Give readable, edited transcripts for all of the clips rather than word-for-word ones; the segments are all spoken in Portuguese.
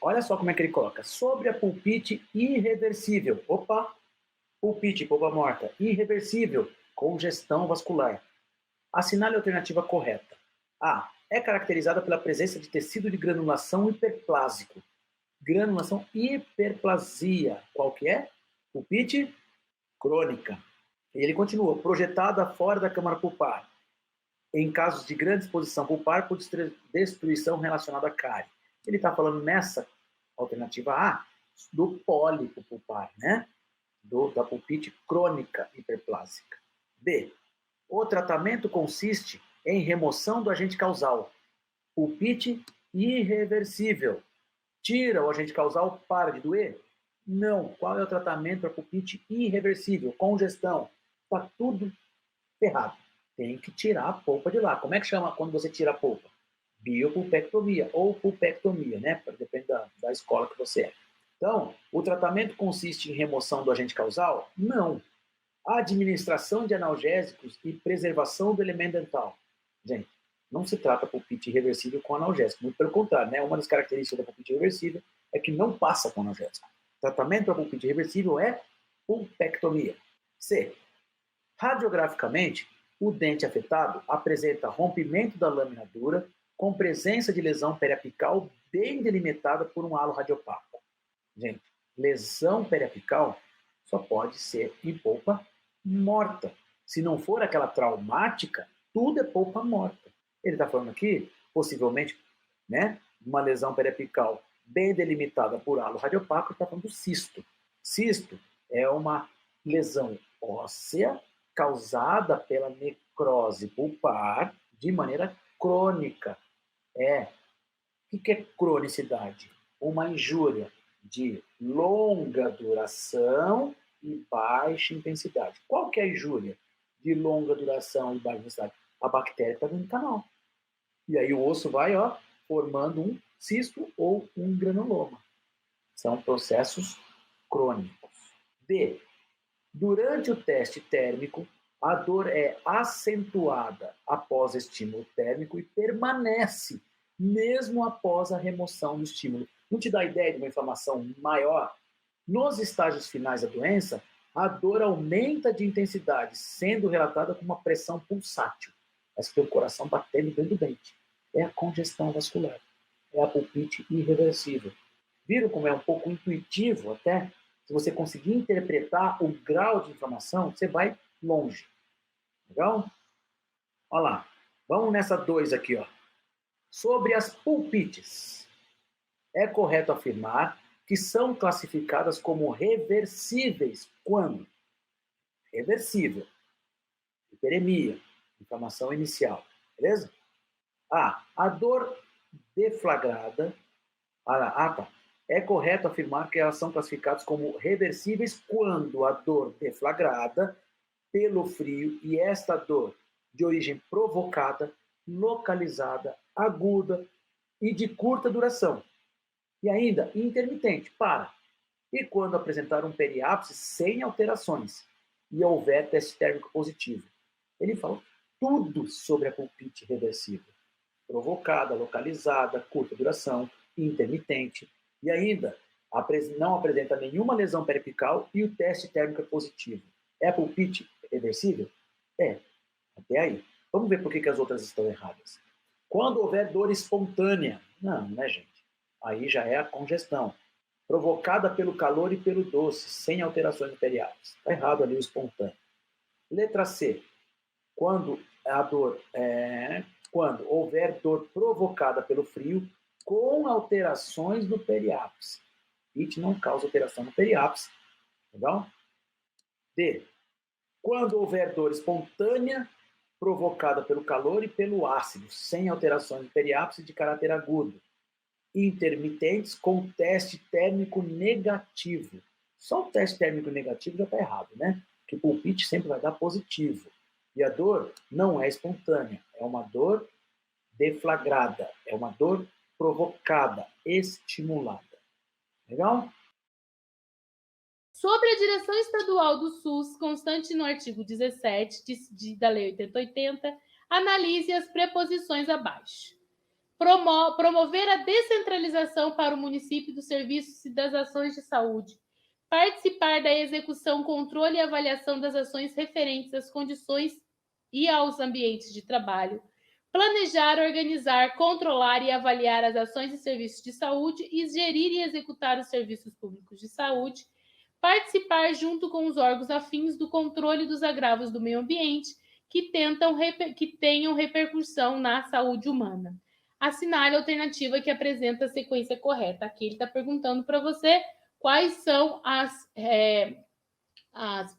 Olha só como é que ele coloca, sobre a pulpite irreversível. Opa, pulpite, polpa morta, irreversível, congestão vascular. Assinale a alternativa correta. A. É caracterizada pela presença de tecido de granulação hiperplásico. Granulação hiperplasia. Qual que é? Pulpite crônica. E ele continua, projetada fora da câmara pulpar, em casos de grande exposição pulpar por destruição relacionada à cárie. Ele está falando nessa alternativa A do pólipo pulpar, né? Da pulpite crônica hiperplásica. B. O tratamento consiste em remoção do agente causal. Pulpite irreversível. Tira o agente causal, para de doer? Não. Qual é o tratamento para pulpite irreversível? Congestão. Está tudo ferrado. Tem que tirar a polpa de lá. Como é que chama quando você tira a polpa? Biopulpectomia ou pulpectomia, né? Depende da escola que você é. Então, o tratamento consiste em remoção do agente causal? Não. A administração de analgésicos e preservação do elemento dental. Gente, não se trata pulpite irreversível com analgésico. Muito pelo contrário, né? Uma das características da pulpite irreversível é que não passa com analgésico. O tratamento para pulpite irreversível é pulpectomia. C. Radiograficamente, o dente afetado apresenta rompimento da lâmina dura com presença de lesão periapical bem delimitada por um halo radiopaco. Gente, lesão periapical só pode ser em polpa morta. Se não for aquela traumática, tudo é polpa morta. Ele está falando aqui, possivelmente, né, uma lesão periapical bem delimitada por halo radiopaco, está falando do cisto. Cisto é uma lesão óssea causada pela necrose pulpar de maneira crônica. O que é cronicidade? Uma injúria de longa duração e baixa intensidade. Qual que é a injúria de longa duração e baixa intensidade? A bactéria está dentro do canal. E aí o osso vai, formando um cisto ou um granuloma. São processos crônicos. D. Durante o teste térmico, a dor é acentuada após estímulo térmico e permanece mesmo após a remoção do estímulo. Não te dá ideia de uma inflamação maior? Nos estágios finais da doença, a dor aumenta de intensidade, sendo relatada com uma pressão pulsátil. Mas tem o coração batendo dentro do dente. É a congestão vascular. É a pulpite irreversível. Viram como é um pouco intuitivo até? Se você conseguir interpretar o grau de inflamação, você vai longe. Legal? Olha lá. Vamos nessa 2 aqui, ó. Sobre as pulpites. É correto afirmar que são classificadas como reversíveis quando? Reversível. Hiperemia. Inflamação inicial. Beleza? A dor deflagrada. Tá. É correto afirmar que elas são classificadas como reversíveis quando a dor deflagrada pelo frio e esta dor de origem provocada, localizada, aguda e de curta duração. E ainda intermitente, e quando apresentar um periápse sem alterações e houver teste térmico positivo. Ele fala tudo sobre a pulpite reversível. Provocada, localizada, curta duração, intermitente. E ainda, não apresenta nenhuma lesão periapical e o teste térmico é positivo. É a pulpite reversível? É. Até aí. Vamos ver por que as outras estão erradas. Quando houver dor espontânea. Não, né, gente? Aí já é a congestão. Provocada pelo calor e pelo doce, sem alterações periápicas. Está errado ali o espontâneo. Letra C. Quando houver dor provocada pelo frio, com alterações no periápice. IT não causa alteração no periápice. Legal? D. Quando houver dor espontânea, provocada pelo calor e pelo ácido, sem alterações no periápice de caráter agudo. Intermitentes com teste térmico negativo. Só o teste térmico negativo já está errado, né? Que o pulpite sempre vai dar positivo. E a dor não é espontânea, é uma dor deflagrada, é uma dor provocada, estimulada. Legal? Sobre a direção estadual do SUS, constante no artigo 17 da Lei 8080, analise as preposições abaixo. promover a descentralização para o município dos serviços e das ações de saúde, participar da execução, controle e avaliação das ações referentes às condições e aos ambientes de trabalho, planejar, organizar, controlar e avaliar as ações e serviços de saúde e gerir e executar os serviços públicos de saúde, participar junto com os órgãos afins do controle dos agravos do meio ambiente que tenham repercussão na saúde humana. Assinale a alternativa que apresenta a sequência correta. Aqui ele está perguntando para você quais são as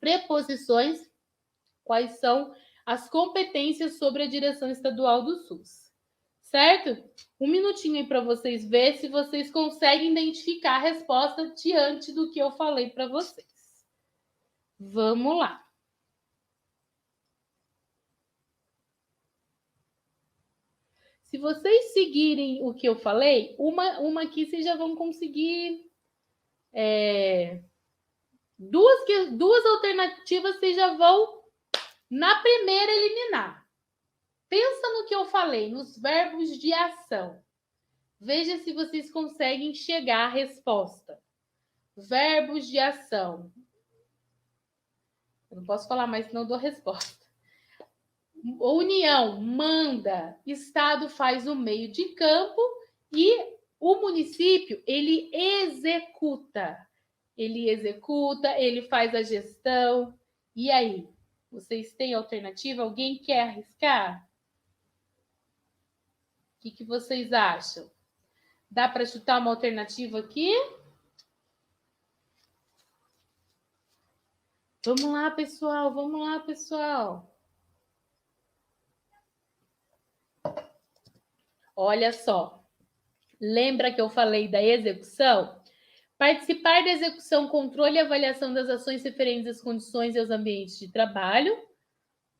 preposições, quais são as competências sobre a direção estadual do SUS. Certo? Um minutinho aí para vocês verem se vocês conseguem identificar a resposta diante do que eu falei para vocês. Vamos lá. Se vocês seguirem o que eu falei, uma aqui vocês já vão conseguir. Duas alternativas vocês já vão, na primeira, eliminar. Pensa no que eu falei, nos verbos de ação. Veja se vocês conseguem chegar à resposta. Verbos de ação. Eu não posso falar mais, senão eu dou a resposta. União, manda. Estado faz o meio de campo. E o município, ele executa. Ele faz a gestão. E aí? Vocês têm alternativa? Alguém quer arriscar? O que vocês acham? Dá para chutar uma alternativa aqui? Vamos lá, pessoal. Vamos lá, pessoal. Olha só. Lembra que eu falei da execução? Participar da execução, controle e avaliação das ações referentes às condições e aos ambientes de trabalho.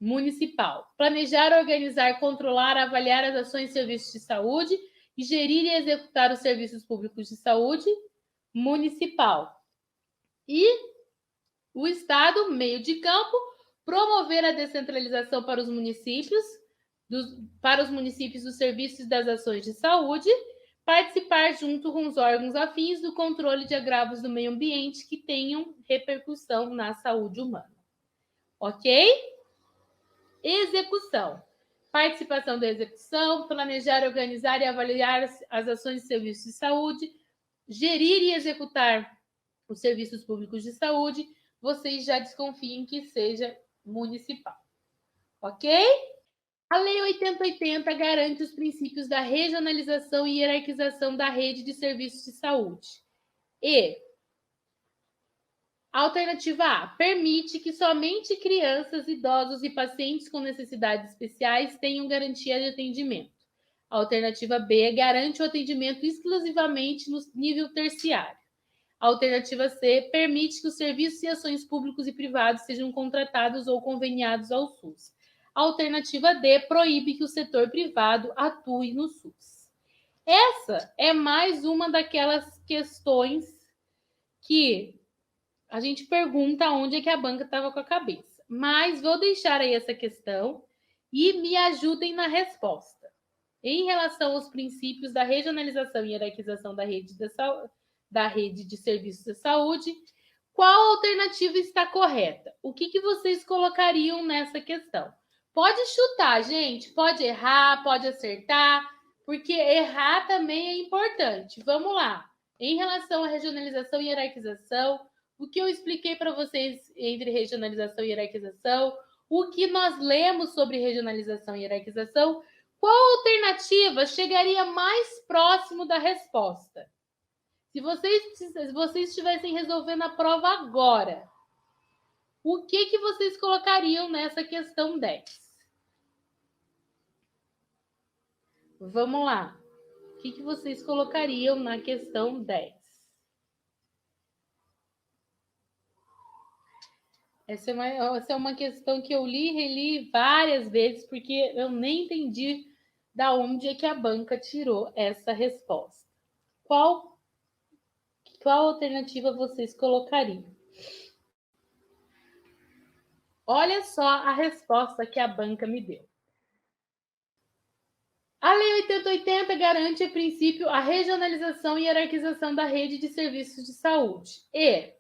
Municipal. Planejar, organizar, controlar, avaliar as ações e serviços de saúde e gerir e executar os serviços públicos de saúde. Municipal. E o Estado, meio de campo, promover a descentralização para os municípios dos serviços e das ações de saúde, participar junto com os órgãos afins do controle de agravos do meio ambiente que tenham repercussão na saúde humana. Ok? Execução. Participação da execução, planejar, organizar e avaliar as ações e serviços de saúde, gerir e executar os serviços públicos de saúde, vocês já desconfiem que seja municipal. Ok? A Lei 8080 garante os princípios da regionalização e hierarquização da rede de serviços de saúde. E alternativa A, permite que somente crianças, idosos e pacientes com necessidades especiais tenham garantia de atendimento. A alternativa B, garante o atendimento exclusivamente no nível terciário. A alternativa C, permite que os serviços e ações públicos e privados sejam contratados ou conveniados ao SUS. A alternativa D, proíbe que o setor privado atue no SUS. Essa é mais uma daquelas questões que a gente pergunta onde é que a banca estava com a cabeça. Mas vou deixar aí essa questão e me ajudem na resposta. Em relação aos princípios da regionalização e hierarquização da rede de serviços de saúde, qual alternativa está correta? O que vocês colocariam nessa questão? Pode chutar, gente. Pode errar, pode acertar, porque errar também é importante. Vamos lá. Em relação à regionalização e hierarquização, o que eu expliquei para vocês entre regionalização e hierarquização, o que nós lemos sobre regionalização e hierarquização, qual alternativa chegaria mais próximo da resposta? Se vocês estivessem resolvendo a prova agora, o que vocês colocariam nessa questão 10? Vamos lá. O que vocês colocariam na questão 10? Essa é uma questão que eu li e reli várias vezes, porque eu nem entendi da onde é que a banca tirou essa resposta. Qual alternativa vocês colocariam? Olha só a resposta que a banca me deu. A Lei 8080 garante, a princípio, a regionalização e hierarquização da rede de serviços de saúde e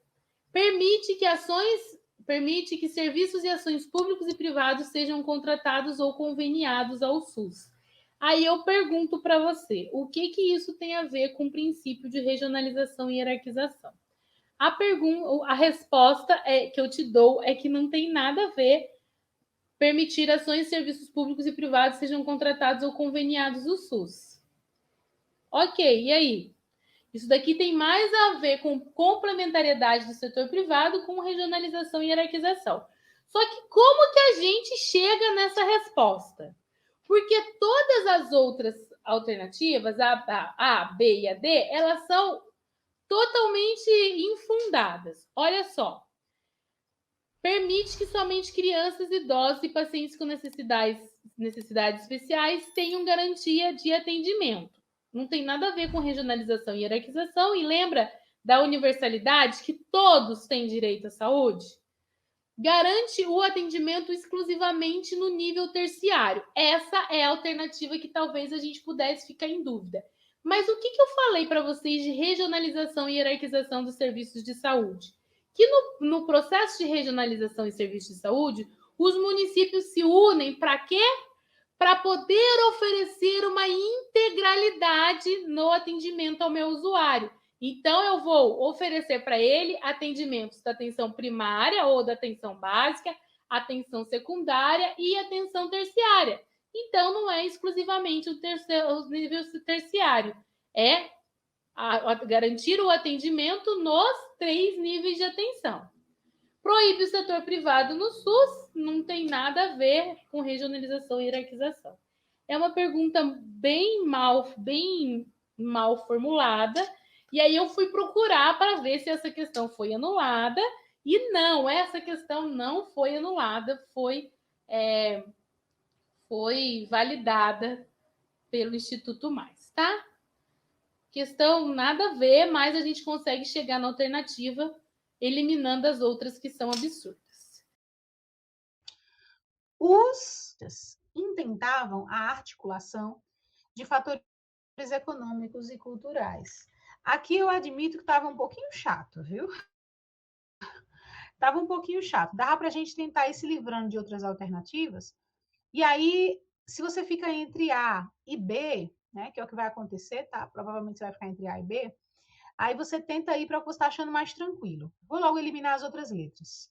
permite que serviços e ações públicos e privados sejam contratados ou conveniados ao SUS. Aí eu pergunto para você, o que isso tem a ver com o princípio de regionalização e hierarquização? A resposta que eu te dou é que não tem nada a ver permitir ações, serviços públicos e privados sejam contratados ou conveniados do SUS. Ok, e aí? Isso daqui tem mais a ver com complementariedade do setor privado com regionalização e hierarquização. Só que como que a gente chega nessa resposta? Porque todas as outras alternativas, a B e a D, elas são totalmente infundadas. Olha só. Permite que somente crianças, idosos e pacientes com necessidades especiais tenham garantia de atendimento. Não tem nada a ver com regionalização e hierarquização. E lembra da universalidade, que todos têm direito à saúde? Garante o atendimento exclusivamente no nível terciário. Essa é a alternativa que talvez a gente pudesse ficar em dúvida. Mas o que eu falei para vocês de regionalização e hierarquização dos serviços de saúde? Que no processo de regionalização e serviços de saúde, os municípios se unem para quê? Para poder oferecer uma integralidade no atendimento ao meu usuário. Então, eu vou oferecer para ele atendimentos da atenção primária ou da atenção básica, atenção secundária e atenção terciária. Então, não é exclusivamente o nível terciário, é garantir o atendimento nos 3 níveis de atenção. Proíbe o setor privado no SUS, não tem nada a ver com regionalização e hierarquização. É uma pergunta bem mal formulada, e aí eu fui procurar para ver se essa questão foi anulada, e não, essa questão não foi anulada, foi validada pelo Instituto Mais, tá? Questão nada a ver, mas a gente consegue chegar na alternativa eliminando as outras que são absurdas. Os intentavam a articulação de fatores econômicos e culturais. Aqui eu admito que estava um pouquinho chato, viu? Estava um pouquinho chato. Dava para a gente tentar ir se livrando de outras alternativas. E aí, se você fica entre A e B, né, que é o que vai acontecer, tá? Provavelmente você vai ficar entre A e B. Aí você tenta ir para o que você está achando mais tranquilo. Vou logo eliminar as outras letras.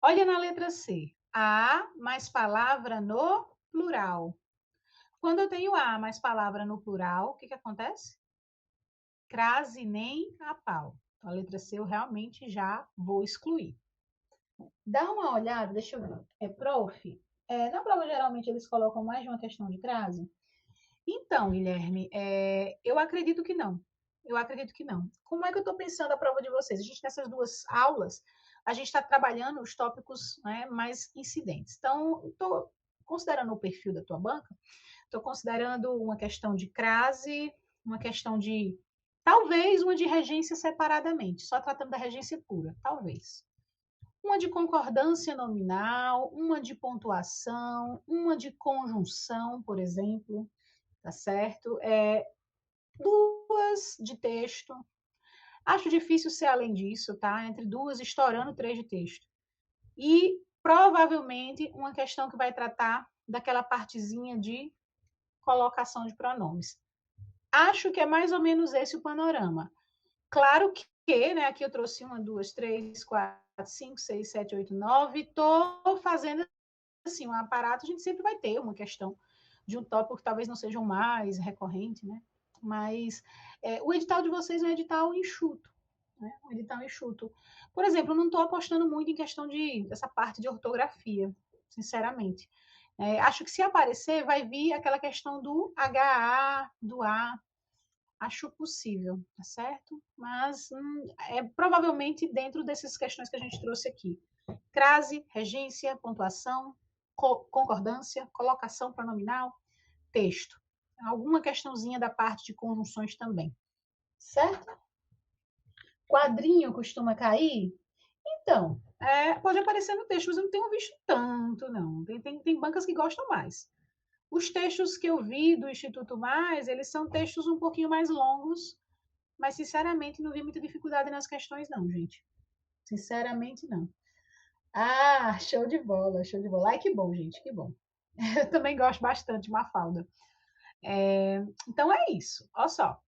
Olha na letra C. A mais palavra no plural. Quando eu tenho A mais palavra no plural, o que acontece? Crase nem a pau. Então, a letra C eu realmente já vou excluir. Dá uma olhada, deixa eu ver. Prof, na prova geralmente eles colocam mais de uma questão de crase? Então, Guilherme, eu acredito que não. Eu acredito que não. Como é que eu estou pensando a prova de vocês? A gente, nessas duas aulas, a gente está trabalhando os tópicos, né, mais incidentes. Então, estou considerando o perfil da tua banca, estou considerando uma questão de crase, uma questão de, talvez, uma de regência separadamente, só tratando da regência pura, talvez. Uma de concordância nominal, uma de pontuação, uma de conjunção, por exemplo, tá certo? Duas de texto. Acho difícil ser além disso, tá? Entre duas, estourando 3 de texto. E provavelmente uma questão que vai tratar daquela partezinha de colocação de pronomes. Acho que é mais ou menos esse o panorama. Claro que, né, aqui eu trouxe 1, 2, 3, 4, 5, 6, 7, 8, 9. Estou fazendo assim, um aparato, a gente sempre vai ter uma questão de um tópico que talvez não seja o mais recorrente, né? Mas o edital de vocês é um edital enxuto. Né? Um edital enxuto. Por exemplo, eu não estou apostando muito em questão dessa parte de ortografia, sinceramente. Acho que se aparecer, vai vir aquela questão do HA, do A. Acho possível, tá certo? Mas provavelmente dentro dessas questões que a gente trouxe aqui. Crase, regência, pontuação, concordância, colocação pronominal, texto. Alguma questãozinha da parte de conjunções também. Certo? Quadrinho costuma cair? Então, pode aparecer no texto, mas eu não tenho visto tanto, não. Tem bancas que gostam mais. Os textos que eu vi do Instituto Mais, eles são textos um pouquinho mais longos, mas, sinceramente, não vi muita dificuldade nas questões, não, gente. Sinceramente, não. Ah, show de bola, show de bola. Ai, que bom, gente, que bom. Eu também gosto bastante de Mafalda. Então, é isso. Olha só.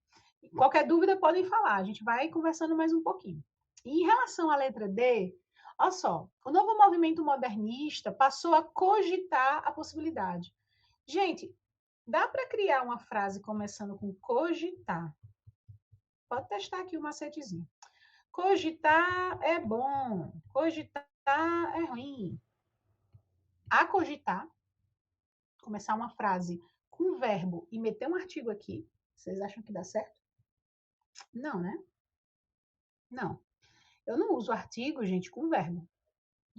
Qualquer dúvida, podem falar. A gente vai conversando mais um pouquinho. E em relação à letra D, olha só. O novo movimento modernista passou a cogitar a possibilidade. Gente, dá para criar uma frase começando com cogitar. Pode testar aqui o macetezinho. Cogitar é bom, cogitar é ruim. A cogitar, começar uma frase com verbo e meter um artigo aqui, vocês acham que dá certo? Não, né? Não. Eu não uso artigo, gente, com verbo.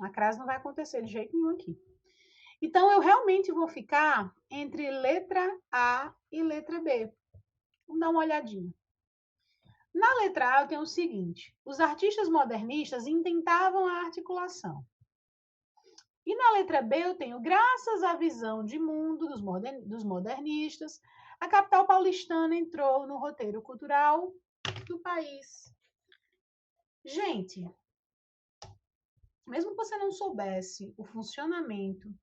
A crase não vai acontecer de jeito nenhum aqui. Então, eu realmente vou ficar entre letra A e letra B. Vamos dar uma olhadinha. Na letra A, eu tenho o seguinte: os artistas modernistas intentavam a articulação. E na letra B, eu tenho, graças à visão de mundo dos modernistas, a capital paulistana entrou no roteiro cultural do país. Gente, mesmo que você não soubesse o funcionamento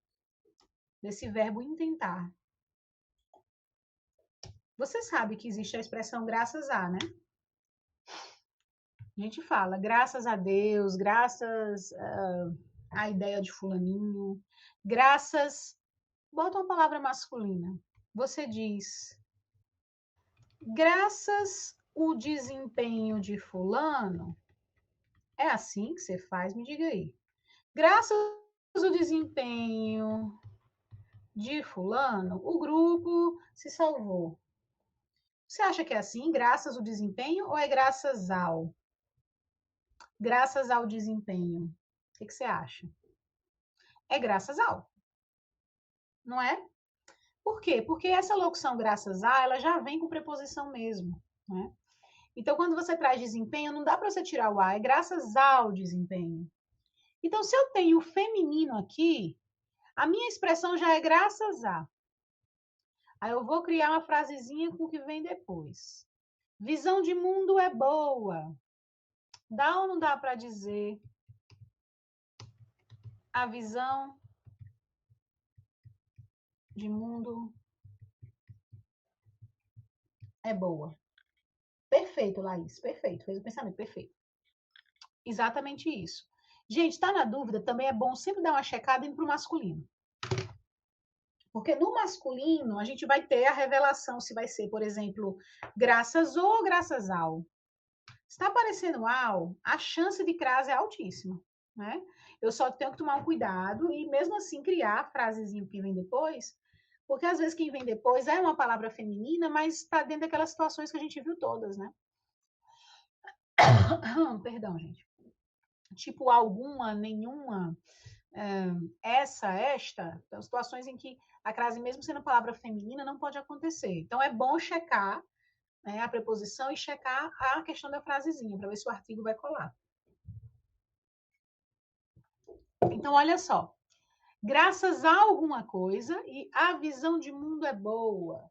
desse verbo intentar, você sabe que existe a expressão graças a, né? A gente fala graças a Deus, graças à ideia de fulaninho, graças... Bota uma palavra masculina. Você diz, graças o desempenho de fulano. É assim que você faz? Me diga aí. Graças o desempenho de fulano, o grupo se salvou. Você acha que é assim? Graças o desempenho ou é graças ao? Graças ao desempenho. O que você acha? É graças ao. Não é? Por quê? Porque essa locução graças a, ela já vem com preposição mesmo, né? Então, quando você traz desempenho, não dá para você tirar o a, é graças ao desempenho. Então, se eu tenho o feminino aqui, a minha expressão já é graças a. Aí eu vou criar uma frasezinha com o que vem depois. Visão de mundo é boa. Dá ou não dá para dizer a visão de mundo é boa? Perfeito, Laís, perfeito. Fez o pensamento, perfeito. Exatamente isso. Gente, está na dúvida? Também é bom sempre dar uma checada indo para o masculino. Porque no masculino, a gente vai ter a revelação se vai ser, por exemplo, graças ou graças ao. Se está aparecendo ao, a chance de crase é altíssima, né? Eu só tenho que tomar um cuidado e, mesmo assim, criar a frasezinha que vem depois, porque às vezes quem vem depois é uma palavra feminina, mas está dentro daquelas situações que a gente viu todas, né? Perdão, gente. Tipo, alguma, nenhuma, essa, esta, então, situações em que a crase, mesmo sendo palavra feminina, não pode acontecer. Então, é bom checar, né, a preposição e checar a questão da frasezinha, para ver se o artigo vai colar. Então, olha só. Graças a alguma coisa e a visão de mundo é boa.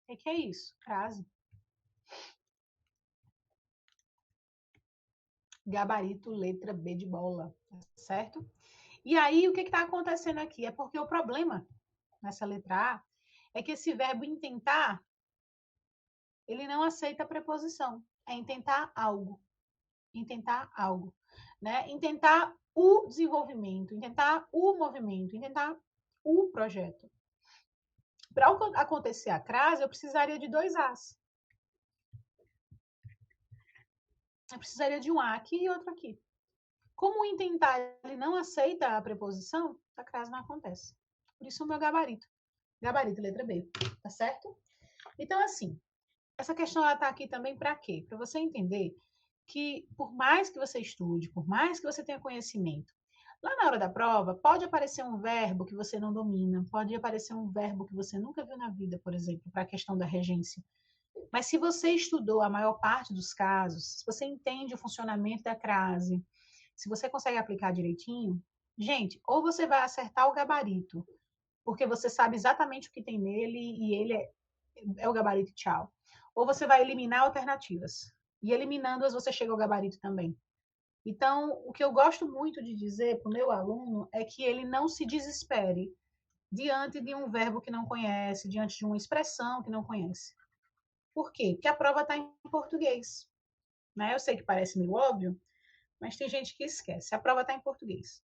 O que é isso? Frase. Gabarito, letra B de bola, certo? E aí, o que está acontecendo aqui? É porque o problema nessa letra A é que esse verbo intentar, ele não aceita a preposição. É intentar algo. Intentar algo. Né? Intentar o desenvolvimento, intentar o movimento, intentar o projeto. Para acontecer a crase, eu precisaria de 2 As. Eu precisaria de um A aqui e outro aqui. Como o intentar ele não aceita a preposição, a crase não acontece. Por isso o meu gabarito. Gabarito, letra B. Tá certo? Então, assim, essa questão ela tá aqui também para quê? Para você entender que, por mais que você estude, por mais que você tenha conhecimento, lá na hora da prova, pode aparecer um verbo que você não domina, pode aparecer um verbo que você nunca viu na vida, por exemplo, para a questão da regência. Mas se você estudou a maior parte dos casos, se você entende o funcionamento da crase, se você consegue aplicar direitinho, gente, ou você vai acertar o gabarito, porque você sabe exatamente o que tem nele e ele é o gabarito, tchau. Ou você vai eliminar alternativas. E eliminando-as, você chega ao gabarito também. Então, o que eu gosto muito de dizer para o meu aluno é que ele não se desespere diante de um verbo que não conhece, diante de uma expressão que não conhece. Por quê? Porque a prova está em português. Né? Eu sei que parece meio óbvio, mas tem gente que esquece. A prova está em português.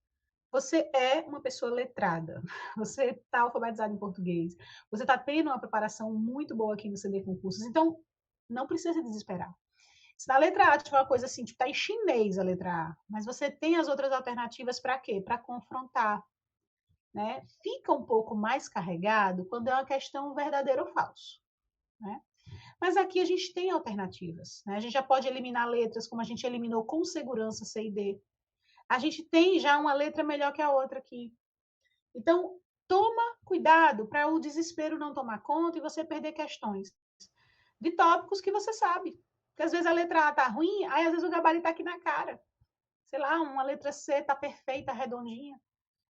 Você é uma pessoa letrada, você está alfabetizado em português, você está tendo uma preparação muito boa aqui no CD Concursos, então não precisa se desesperar. Se na letra A tiver uma coisa assim, tipo, tá em chinês a letra A, mas você tem as outras alternativas para quê? Para confrontar. Né? Fica um pouco mais carregado quando é uma questão verdadeiro ou falso. Né? Mas aqui a gente tem alternativas. Né? A gente já pode eliminar letras, como a gente eliminou com segurança C e D. A gente tem já uma letra melhor que a outra aqui. Então, toma cuidado para o desespero não tomar conta e você perder questões de tópicos que você sabe. Porque às vezes a letra A tá ruim, aí às vezes o gabarito tá aqui na cara. Sei lá, uma letra C tá perfeita, redondinha.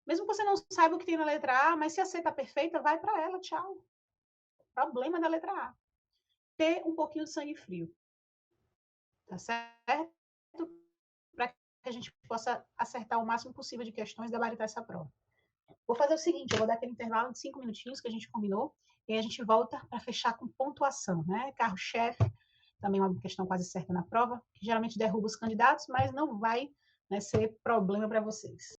Mesmo que você não saiba o que tem na letra A, mas se a C tá perfeita, vai para ela, tchau. Problema da letra A. Ter um pouquinho de sangue frio. Tá certo? Para que a gente possa acertar o máximo possível de questões e gabaritar essa prova. Vou fazer o seguinte, eu vou dar aquele intervalo de 5 minutinhos que a gente combinou, e aí a gente volta para fechar com pontuação, né? Carro-chefe, também uma questão quase certa na prova, que geralmente derruba os candidatos, mas não vai, né, ser problema para vocês.